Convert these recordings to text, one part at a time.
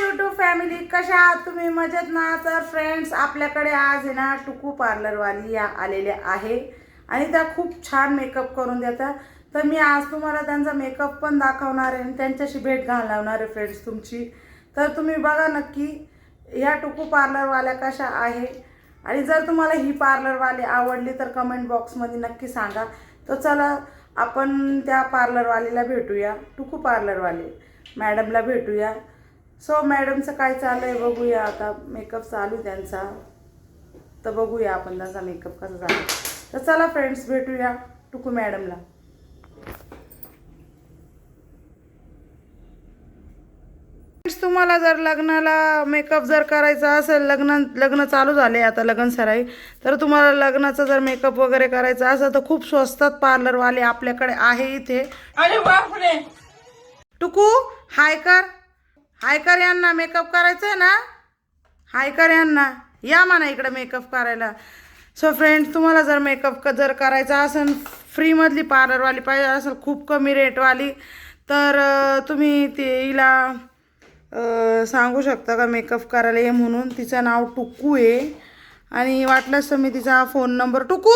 YouTube family, कशा आहात तुम्ही? मजेत ना? तर फ्रेंड्स, आपल्याकडे आज आहे ना टुकू पार्लरवाली या आलेल्या आहे आणि त्या खूप छान मेकअप करून देतात. तर मी आज तुम्हाला त्यांचा मेकअप पण दाखवणार आहे आणि त्यांच्याशी भेट घालवणार आहे फ्रेंड्स तुमची. तर तुम्ही बघा नक्की ह्या टुकू पार्लरवाल्या कशा आहे आणि जर तुम्हाला ही पार्लरवाली आवडली तर कमेंट बॉक्समध्ये नक्की सांगा. तर चला आपण त्या पार्लरवालीला भेटूया, टुकू पार्लरवाले मॅडमला भेटूया. सो मॅडमचं काय चालू आहे बघूया. आता मेकअप चालू आहे त्यांचा, तर बघूया आपण त्यांचा मेकअप कसा झाला. तर चला फ्रेंड्स, भेटूया टुकू मॅडमला. तुम्हाला जर लग्नाला मेकअप जर करायचा असेल, लग्न चालू झाले आता, लग्न सराई, तर तुम्हाला लग्नाचा जर मेकअप वगैरे करायचा असेल तर खूप स्वस्तात पार्लरवाले आपल्याकडे आहे इथे. अरे बापरे, टुकू हाय कर, हाय कर, यांना मेकअप करायचा आहे ना, हाय कर यांना, या म्हणा इकडे मेकअप करायला. सो फ्रेंड्स, तुम्हाला जर मेकअप जर करायचा असेल, फ्रीमधली पार्लरवाली पाहिजे असेल, खूप कमी रेटवाली, तर तुम्ही ते हिला सांगू शकता का मेकअप करायला ये म्हणून. तिचं नाव टुकू आहे आणि वाटलंच तर मी तिचा फोन नंबर, टुकू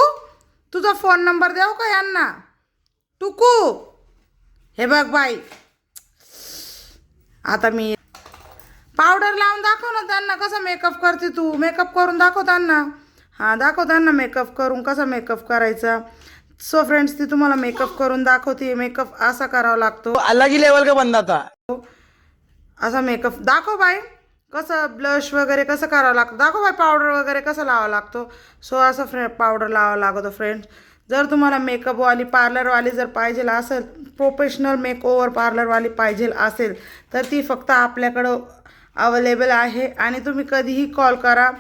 तुझा फोन नंबर द्याव का यांना? टुकू हे बघ बाई, आता मी पावडर लावून दाखव ना त्यांना कसा मेकअप करते तू. मेकअप करून दाखव त्यांना. हां, दाखव त्यांना मेकअप करून, कसा मेकअप करायचा. सो फ्रेंड्स, ती तुम्हाला मेकअप करून दाखवते. मेकअप असा करावा लागतो, अलग ही लेवल का बंदा था. असा मेकअप दाखव बाई. कसं ब्लश वगैरे कसं करावं लागतं दाखव बाई. पावडर वगैरे कसं लावावं लागतो. सो असं पावडर लावावं लागतो फ्रेंड्स. जर तुम्हाला मेकअपवाली पार्लरवाली जर पाहिजे असेल, प्रोफेशनल मेकओव्हर पार्लरवाली पाहिजे असेल, तर ती फक्त आपल्याकडं अवेलेबल आहे आणि तुम्ही कधीही कॉल करा,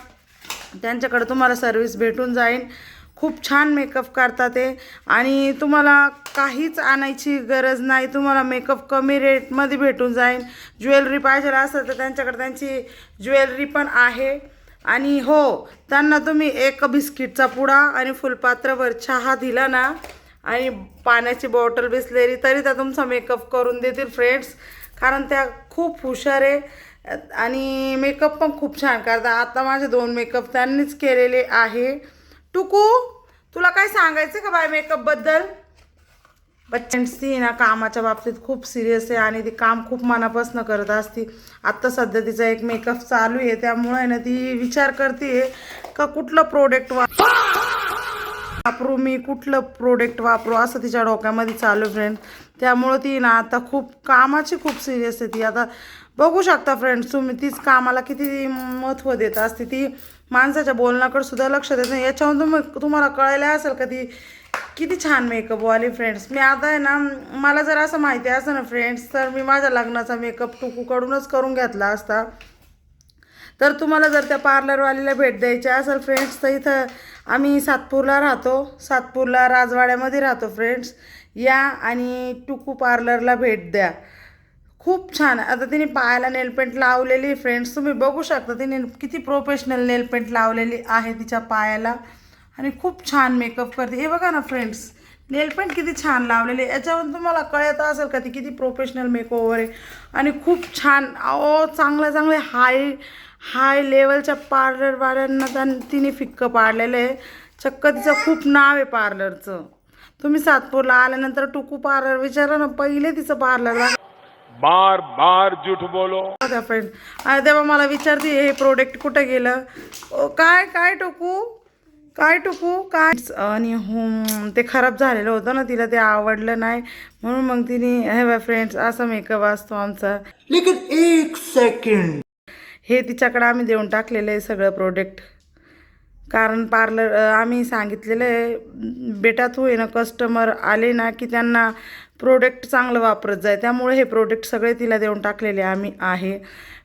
त्यांच्याकडे तुम्हाला सर्विस भेटून जाईल. खूप छान मेकअप करतात ते आणि तुम्हाला काहीच आणायची गरज नाही. तुम्हाला मेकअप कमी रेटमध्ये भेटून जाईल. ज्वेलरी पाहिजे असेल तर त्यांच्याकडे त्यांची ज्वेलरी पण आहे. आणि हो, त्यांना तुम्ही एक बिस्किटचा पुडा आणि फुलपात्रभर चहा दिला ना आणि पाण्याची बॉटल बिसलेरी, तरी त्या तुमचा मेकअप करून देतील फ्रेंड्स. कारण त्या खूप हुशार आहे आणि मेकअप पण खूप छान करतात. आता माझे 2 मेकअप त्यांनीच केलेले आहे. टुकू, तुला काय सांगायचं का बाय मेकअपबद्दल? बच्चन्स, ती ना कामाच्या बाबतीत खूप सिरियस आहे आणि ती काम खूप मनापासून करत असते. आत्ता सध्या तिचा एक मेकअप चालू आहे, त्यामुळे ना ती विचार करते का कुठलं प्रोडक्ट वापरू मी, कुठलं प्रोडक्ट वापरू, असं तिच्या डोक्यामध्ये चालू फ्रेंड. त्यामुळं ती ना आता खूप कामाची खूप सिरियस आहे. ती आता बघू शकता फ्रेंड्स तुम्ही, तीच कामाला किती महत्त्व देत असते. ती माणसाच्या बोलण्याकडे सुद्धा लक्ष देत नाही. याच्यावरून तुम्हाला कळायला असेल का ती किती छान मेकअपवाली फ्रेंड्स. मी आता आहे ना, मला जर असं माहिती असं ना फ्रेंड्स, तर मी माझ्या लग्नाचा मेकअप टुकूकडूनच करून घेतला असता. तर तुम्हाला जर त्या पार्लरवालीला भेट द्यायची असेल फ्रेंड्स, तर इथं आम्ही सातपूरला राहतो, सातपूरला राजवाड्यामध्ये राहतो फ्रेंड्स. या आणि टुकू पार्लरला भेट द्या. खूप छान. आता तिने पायाला नेलपेंट लावलेली फ्रेंड्स, तुम्ही बघू शकता तिने किती प्रोफेशनल नेलपेंट लावलेली आहे तिच्या पायाला आणि खूप छान मेकअप करते. हे बघा ना फ्रेंड्स, नेलपेंट किती छान लावलेले. याच्यावरून तुम्हाला कळत असेल का ती किती प्रोफेशनल मेकओव्हर आहे आणि खूप छान. चांगले हाय लेवलच्या पार्लरवाल्यांना तिने फिक्क पाडलेलं आहे. चक्क तिचं खूप नाव आहे पार्लरचं. तुम्ही सातपूरला आल्यानंतर टुकू पार्लर विचारा ना, पहिले तिचं पार्लर बार बार झूठ बोलो. फ्रेंड तेव्हा मला विचारते हे प्रोडक्ट कुठं गेलं. काय काय टुकू, काय टुकू काय. आणि ते खराब झालेलं होतं ना, तिला ते आवडलं नाही म्हणून मग तिने हे बघा फ्रेंड्स, असा मेकअप असतो आमचा. लेकिन एक सेकंड, हे तिच्याकडे आम्ही देऊन टाकलेलं आहे सगळं प्रोडक्ट. कारण पार्लर आम्ही सांगितलेलं आहे, बेटा तू आहे ना, कस्टमर आले ना की त्यांना प्रोडक्ट चांगलं वापरत जाय, त्यामुळे हे प्रोडक्ट सगळे तिला देऊन टाकलेले आम्ही आहे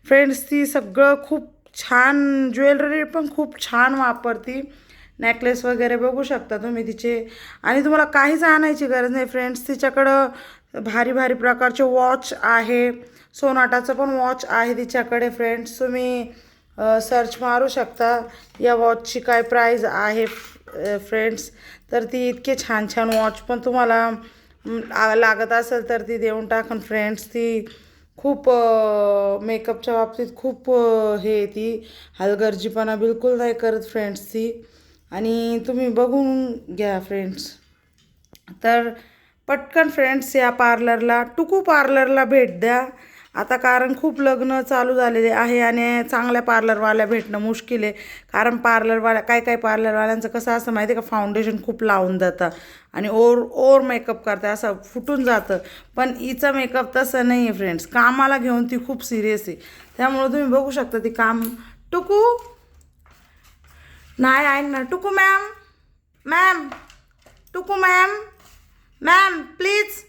फ्रेंड्स. ती सगळं खूप छान, ज्वेलरी पण खूप छान वापरती. नेकलेस वगैरे बघू शकता तुम्ही तिचे. आणि तुम्हाला काहीच आणायची गरज नाही फ्रेंड्स. तिच्याकडं भारी भारी प्रकारचे वॉच आहे, सोनाटाचं पण वॉच आहे तिच्याकडे फ्रेंड्स. तुम्ही सर्च मारू शकता या वॉचची काय प्राईज आहे फ्रेंड्स. तर ती इतके छान छान वॉच पण तुम्हाला लागत असेल तर ती देऊन टाकन फ्रेंड्स. ती खूप मेकअपच्या बाबतीत खूप हे ती हलगर्जीपणा बिलकुल नाही करत फ्रेंड्स ती. आणि तुम्ही बघून घ्या फ्रेंड्स. तर पटकन फ्रेंड्स या पार्लरला, टुकू पार्लरला भेट द्या आता, कारण खूप लग्न चालू झालेले आहे आणि चांगल्या पार्लरवाल्या भेटणं मुश्किल आहे. कारण पार्लरवाल्या काही पार्लरवाल्यांचं कसं असतं माहिती आहे का, फाउंडेशन खूप लावून जातं आणि ओवर मेकअप करतात, असं फुटून जातं. पण हिचा मेकअप तसं नाही आहे फ्रेंड्स, कामाला घेऊन ती खूप सिरियस आहे. त्यामुळं तुम्ही बघू शकता ती काम. टुकू नाही ऐक ना टुकू मॅम टुकू मॅम प्लीज,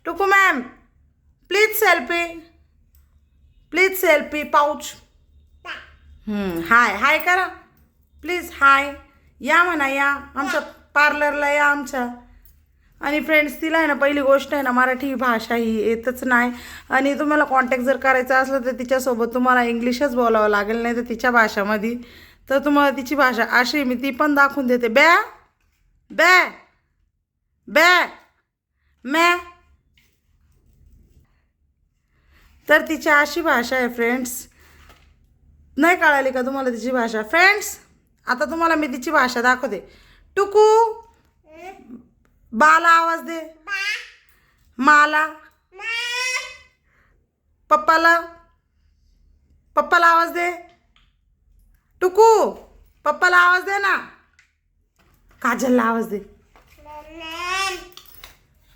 टुकू मॅम प्लीज सेल्फी पाऊच. हाय करा प्लीज, हाय या म्हणा, या आमच्या पार्लरला या आमच्या. आणि फ्रेंड्स तिला आहे ना, पहिली गोष्ट आहे ना, मराठी भाषा ही येतच नाही. आणि तुम्हाला कॉन्टॅक्ट जर करायचा असलं तर तिच्यासोबत तुम्हाला इंग्लिशच बोलावं लागेल, नाही तर तिच्या भाषामध्ये. तर तुम्हाला तिची भाषा अशी मी ती पण दाखवून देते. बॅ बॅ बॅ मॅ. तर तिची अशी भाषा आहे फ्रेंड्स. नाही कळाली का तुम्हाला तिची भाषा फ्रेंड्स? आता तुम्हाला मी तिची भाषा दाखवते. टुकू बाला आवाज दे, माला, पप्पाला आवाज दे. टुकू पप्पाला आवाज दे ना, काजलला आवाज दे,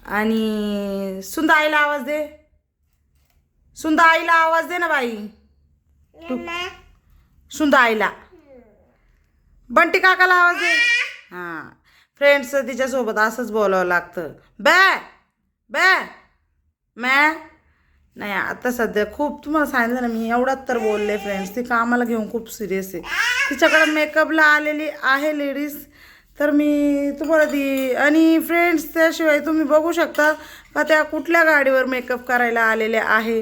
आणि सुंदाईला आवाज दे. सुंदाईला आवाज दे ना बाई, सुंदाईला. बंटी काकाला आवाज दे. हां फ्रेंड्स तिच्यासोबत असंच बोलावं लागतं. बॅ बॅ मॅ. नाही आता सध्या खूप तुम्हाला सांगितलं ना मी, एवढाच तर बोलले फ्रेंड्स. ती कामाला घेऊन खूप सिरियस आहे. तिच्याकडे मेकअपला आलेली आहे लेडीज, तर मी तुम्हाला ती. आणि फ्रेंड्स त्याशिवाय तुम्ही बघू शकता का त्या कुठल्या गाडीवर मेकअप करायला आलेल्या आहे.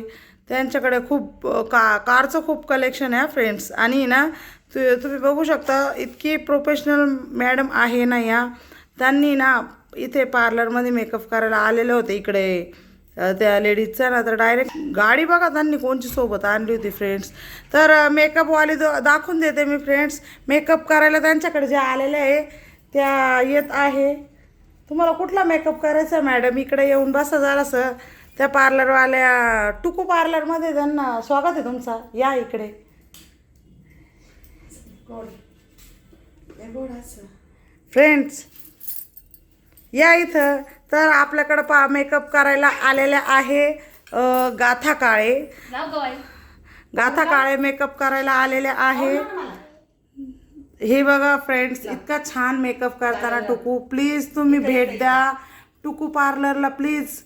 त्यांच्याकडे खूप कारचं खूप कलेक्शन आहे फ्रेंड्स. आणि ना तुम्ही बघू शकता इतकी प्रोफेशनल मॅडम आहे ना या. त्यांनी ना इथे पार्लरमध्ये मेकअप करायला आलेले होते इकडे त्या लेडीजचा ना. तर डायरेक्ट गाडी बघा त्यांनी कोणची सोबत आणली होती फ्रेंड्स. तर मेकअपवाली दाखवून देते मी फ्रेंड्स. मेकअप करायला त्यांच्याकडे जे आलेले आहे त्या येत आहे. तुम्हाला कुठला मेकअप करायचा मॅडम, इकडे येऊन बसा जरासं. त्या पार्लरवाल्या टुकू पार्लरमध्ये त्यांना स्वागत आहे तुमचा, या इकडे. फ्रेंड्स या इथं. तर आपल्याकडं मेकअप करायला आलेल्या आहे गाथा काळे. गाथा काळे मेकअप करायला आलेल्या आहे. हे बघा फ्रेंड्स, इतका छान मेकअप करताना टुकू. प्लीज तुम्ही भेट द्या टुकू पार्लरला प्लीज.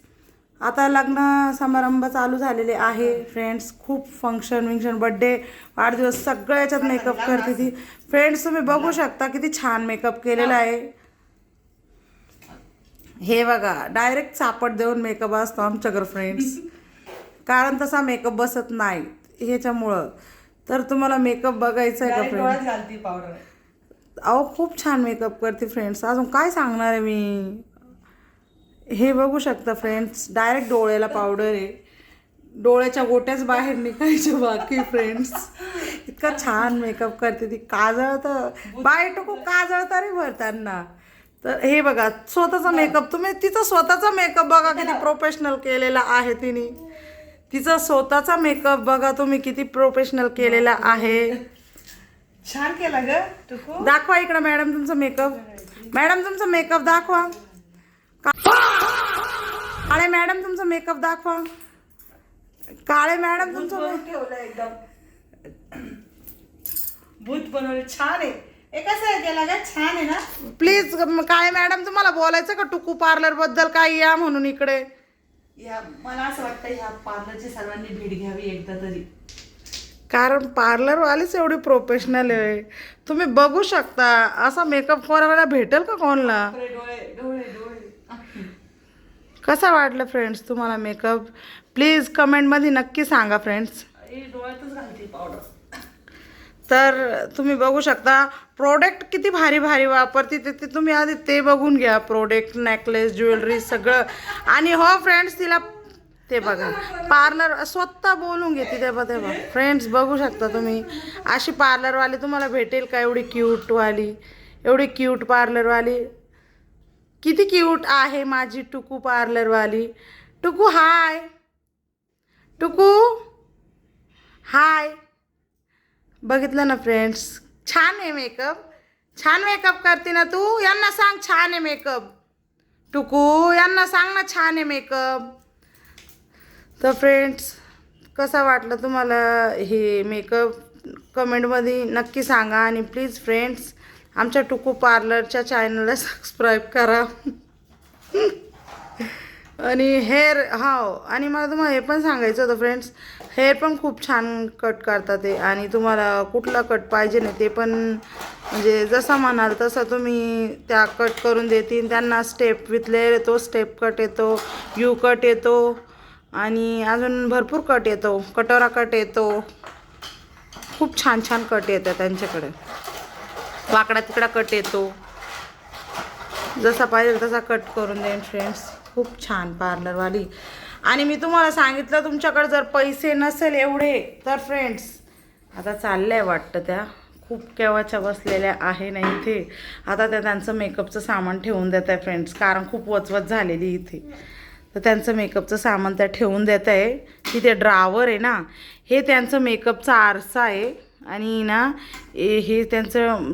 आता लग्न समारंभ चालू झालेले आहे फ्रेंड्स. खूप फंक्शन बड्डे वाढदिवस सगळ्या याच्यात मेकअप करते ती फ्रेंड्स. तुम्ही बघू शकता किती छान मेकअप केलेला आहे. हे बघा डायरेक्ट चापट देऊन मेकअप असतो आमच्याकडे फ्रेंड्स, कारण तसा मेकअप बसत नाही ह्याच्यामुळं. तर तुम्हाला मेकअप बघायचा आहे का फ्रेंड्स? अहो खूप छान मेकअप करते फ्रेंड्स. अजून काय सांगणार आहे मी. हे बघू शकता फ्रेंड्स, डायरेक्ट डोळ्याला पावडर आहे. डोळ्याच्या गोट्याच बाहेर निघायच्या बाकी फ्रेंड्स. इतका छान मेकअप करते ती. काजळ तर बाय टुकू काजळ तरी भरताना. तर हे बघा स्वतःचा मेकअप, तुम्ही तिचा स्वतःचा मेकअप बघा किती प्रोफेशनल केलेला आहे तिने. तिचा स्वतःचा मेकअप बघा तुम्ही किती प्रोफेशनल केलेला आहे. छान केला ग टुकू. दाखवा इकडं मॅडम तुमचा मेकअप. मॅडम तुमचा मेकअप दाखवा. काळे मॅडम तुमचा मेकअप दाखवा. काळे मॅडम तुमचं ठेवलं एकदम भूत बनवले. छान आहे. हे कसं आहे केला ग, छान आहे ना. प्लीज काळे मॅडम तुम्हाला बोलायचं का टुकू पार्लर बद्दल काय, या म्हणून इकडे. या मला असं वाटतं ह्या पार्लरची सर्वांनी भेट घ्यावी एकदा तरी, कारण पार्लरवालीच एवढी प्रोफेशनल आहे. तुम्ही बघू शकता असा मेकअप करायला भेटेल का कोणाला. डोळे डोळे डोळे. कसा वाटलं फ्रेंड्स तुम्हाला मेकअप? प्लीज कमेंटमध्ये नक्की सांगा फ्रेंड्स. डोळ्यातच घालते पावडर. तर तुम्ही बघू शकता प्रोडक्ट किती भारी भारी वापरते ते तुम्ही आधी ते बघून घ्या. प्रोडक्ट, नेकलेस, ज्वेलरी सगळं. आणि हो फ्रेंड्स ते बघा पार्लर स्वतः बोलून घेते ते बघा फ्रेंड्स, बघू शकता तुम्ही. अशी पार्लरवाली तुम्हाला भेटेल का? एवढी क्यूटवाली, एवढी क्यूट पार्लरवाली. किती क्यूट आहे माझी टुकू पार्लरवाली. टुकू हाय, टुकू हाय. बघितलं ना फ्रेंड्स, छान आहे मेकअप. छान मेकअप करते ना तू. यांना सांग छान आहे मेकअप. टुकू यांना सांग ना छान आहे मेकअप. तर फ्रेंड्स, कसा वाटलं तुम्हाला हे मेकअप कमेंटमध्ये नक्की सांगा. आणि प्लीज फ्रेंड्स, आमच्या टुकू पार्लरच्या चॅनलला सबस्क्राईब करा. आणि हेअर आणि मला तुम्हाला हे पण सांगायचं होतं फ्रेंड्स, हेअर पण खूप छान कट करतात ते. आणि तुम्हाला कुठला कट पाहिजे नाही ते पण म्हणजे जसा म्हणाल तसं तुम्ही त्या कट करून देतील. त्यांना स्टेप विथ लेअर येतो, स्टेप कट येतो, यू कट येतो आणि अजून भरपूर कट येतो, कटोरा कट येतो. खूप छान छान कट येतात त्यांच्याकडे. वाकडा तिकडा कट येतो, जसा पाहिजे तसा कट करून देईन फ्रेंड्स. खूप छान पार्लरवाली. आणि मी तुम्हाला सांगितलं तुमच्याकडे जर पैसे नसेल एवढे तर फ्रेंड्स, आता चाललंय वाटतं त्या खूप केव्हाच्या बसलेल्या आहे ना इथे. आता त्या त्यांचं मेकअपचं सामान ठेवून देत आहे फ्रेंड्स, कारण खूप वचवच झालेली इथे. तर त्यांचं मेकअपचं सामान त्या ठेवून देत आहे. तिथे ड्रावर आहे ना, हे त्यांचं मेकअपचा आरसा आहे. आणि ना हे त्यांचं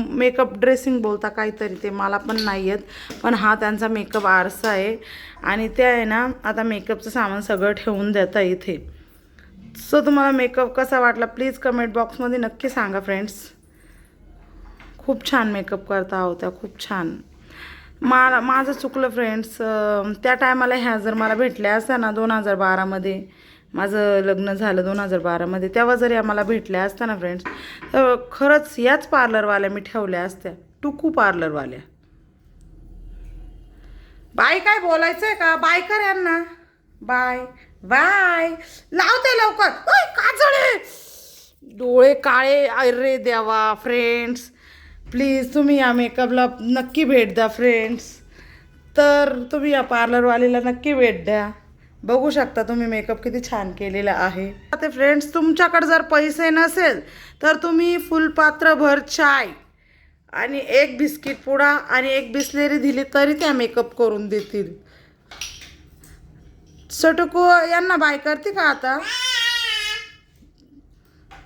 मेकअप ड्रेसिंग बोलता काहीतरी, ते मला पण नाही येत, पण हा त्यांचा मेकअप आरसा आहे. आणि ते आहे ना आता मेकअपचं सामान सगळं ठेवून देत आहे इथे. सो तुम्हाला मेकअप कसा वाटला प्लीज कमेंट बॉक्समध्ये नक्की सांगा फ्रेंड्स. खूप छान मेकअप करता होत्या, खूप छान. माझं चुकलं फ्रेंड्स, त्या टायमाला ह्या जर मला भेटल्या असत्या ना 2012मध्ये, माझं लग्न झालं 2012मध्ये, तेव्हा जरी आम्हाला भेटल्या असत्या ना फ्रेंड्स, तर खरंच याच पार्लरवाल्या मी ठेवल्या असत्या, टुकू पार्लरवाल्या. बाय काय बोलायचं आहे का? बाय कर यांना. Bye bye. लावते लवकर. ओय काजळे, डोळे काळे. अरे देवा फ्रेंड्स, प्लीज तुम्ही या मेकअपला नक्की भेट द्या फ्रेंड्स. तर तुम्ही या पार्लरवालीला नक्की भेट द्या. बघू शकता तुम्ही मेकअप किती छान केलेला आहे. आता फ्रेंड्स, तुमच्याकडे जर पैसे नसेल तर तुम्ही फुलपात्रभर चाय आणि एक बिस्किट पुडा आणि एक बिस्लेरी दिली तरी त्या मेकअप करून देतील. सटुको यांना बाय करते का आता?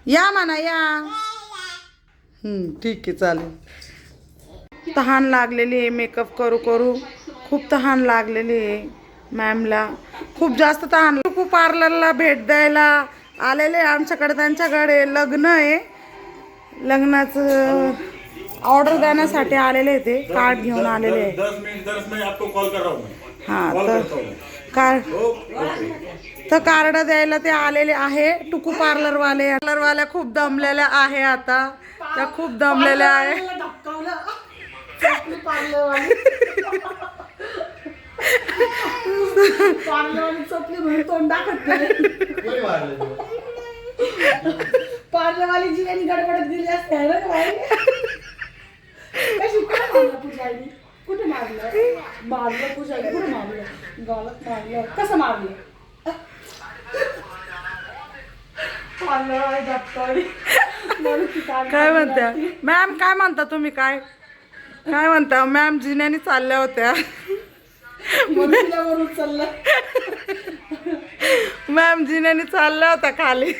या म्हणा या. ठीक आहे चालेल. तहान लागलेली आहे मेकअप करू करू, खूप तहान लागलेली आहे मॅमला, खूप जास्त तहान. टुकू पार्लरला भेट द्यायला आलेले आमच्याकडे. त्यांच्याकडे लग्न आहे, लग्नाचं ऑर्डर देण्यासाठी आलेले ते, कार्ड घेऊन आलेले आहे. 10 मिनट आपको कॉल कर रहा हूं मैं. हां तर कार्ड द्यायला ते आलेले आहे टुकू पार्लरवाल्या खूप दमलेल्या आहे आता. त्या खूप दमलेल्या आहे. पार्लरवाली जी यांनी गडबडत दिली असते ना बाई. कशी काय मारलं पूजाईनी? कुठे मारलं? मारलं पूजाईनी कुठे मारलं? गालात मारलं. कसं मारलं? पार्लरवाली डॉक्टरी काय म्हणत्या मॅम? काय म्हणता तुम्ही? काय म्हणता मॅम? जिन्याने चालल्या होत्या वरून चाललं. मॅम जिन्याने चालल्या होत्या खाली.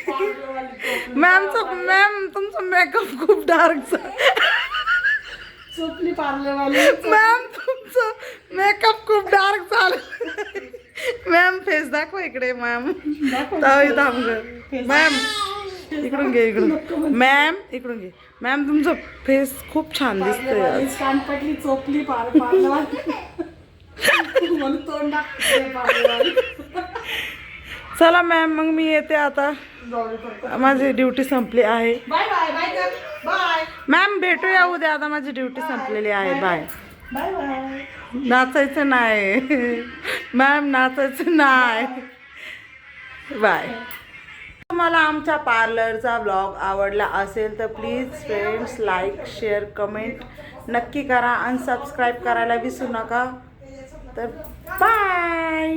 मॅम तुमचा मेकअप खूप डार्क चोपली पार्लरवाली. मॅम तुमचं मेकअप खूप डार्क झालं. मॅम फेस दाखवा इकडे. मॅम मॅम इकडून घे, इकडून. मॅम इकडून घे. मॅम तुमचं फेस खूप छान दिसतंय. कानपटली चोपली पार्लरवाली म्हणून तोंड पार्लरवाली. चला मॅम मग मी येते आता, माझी ड्युटी संपली आहे. Bye bye bye bye. Ma'am भेटूया उद्या, आता माझी ड्युटी संपलेली आहे. बाय. Bye bye. नाचायचं नाही मॅम, नाचायचं नाही. बाय. तुम्हाला आमच्या पार्लरचा ब्लॉग आवडला असेल तर please friends like share comment नक्की करा आणि सबस्क्राईब करायला विसरू नका. तर बाय.